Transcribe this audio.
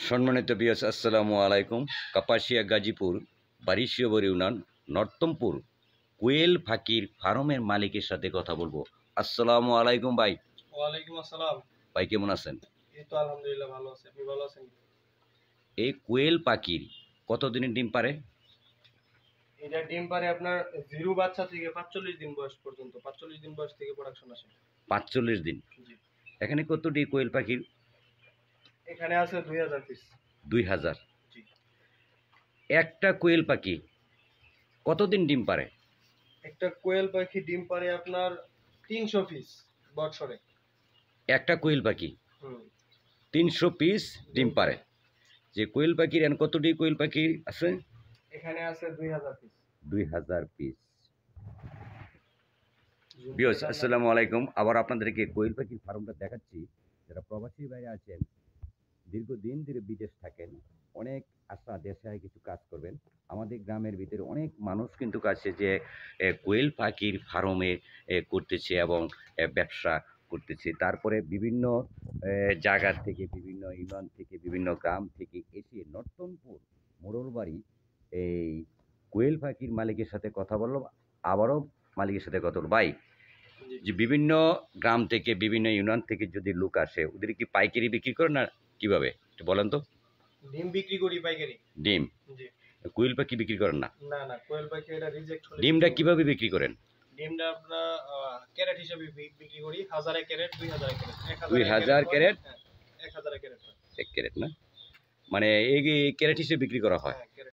সম্মানিত ভিউয়ার্স, আসসালামু আলাইকুম। কাপাসিয়া গাজীপুর বারিশিয়াবর ইউনিয়ন নর্তমপুর কোয়েল পাখির ফার্মের মালিকের সাথে কথা বলবো। আসসালামু আলাইকুম ভাই। ওয়ালাইকুম আসসালাম। ভাই কেমন আছেন? এই তো আলহামদুলিল্লাহ ভালো আছি। আপনি ভালো আছেন? এই কোয়েল পাখির কতদিনের ডিম পারে? এটা ডিম পারে আপনার জিরো বাচ্চা থেকে ৪৫ দিন বয়স পর্যন্ত। ৪৫ দিন বয়স থেকে প্রোডাকশন আসে। ৪৫ দিন। জি। এখানে কতটি কোয়েল পাখির? এখানে আছে ২০০০ পিস। ২০০০। জি। একটা কোয়েল পাখি কতদিন ডিম পারে? একটা কোয়েল পাখি ডিম পারে আপনার ৩০০ পিস বছরে। একটা কোয়েল পাখি হুম। ৩০০ পিস ডিম পারে। যে কোয়েল পাখির এন কতটি কোয়েল পাখি আছে? এখানে আছে ২০০০ পিস। ২০০০ পিস। ভিউয়ার্স, আসসালামু আলাইকুম। আবার আপনাদেরকে কোয়েল পাখির ফার্মটা দেখাচ্ছি। যারা প্রবাসী বাইরে আছেন, দীর্ঘদিন ধরে বিদেশ থাকেন, অনেক আশা দেশে কিছু কাজ করবেন। আমাদের গ্রামের ভিতরে অনেক মানুষ কিন্তু আছে যে কোয়েল পাখির ফার্মে করতেছে এবং ব্যবসা করতেছে। তারপরে বিভিন্ন জায়গা থেকে, বিভিন্ন ইউনিয়ন থেকে, বিভিন্ন গ্রাম থেকে এসে নর্তনপুর মোড়লবাড়ি এই কোয়েল পাখির মালিকের সাথে কথা বললাম। আবারও মালিকের সাথে কথা বলব। ভাই, জি। যে বিভিন্ন গ্রাম থেকে, বিভিন্ন ইউনিয়ন থেকে যদি লোক আসে, ওদের কি পাইকারি বিক্রি করে না কিভাবে একটু বলেন তো? ডিম বিক্রি করি পাইকারি। ডিম। জি। কোয়েল পাখি বিক্রি করেন না? না, না, কোয়েল পাখি এটা রিজেক্ট হলে ডিমটা কিভাবে বিক্রি করেন? ডিমটা আমরা ক্যারেট হিসেবে বিক্রি করি। ১০০০ ক্যারেট, ২০০০ ক্যারেট। ২০০০ ক্যারেট? হ্যাঁ, ১০০০ ক্যারেট হয়। ১ ক্যারেট না? মানে এই ক্যারেট হিসেবে বিক্রি করা হয়। হ্যাঁ, ক্যারেট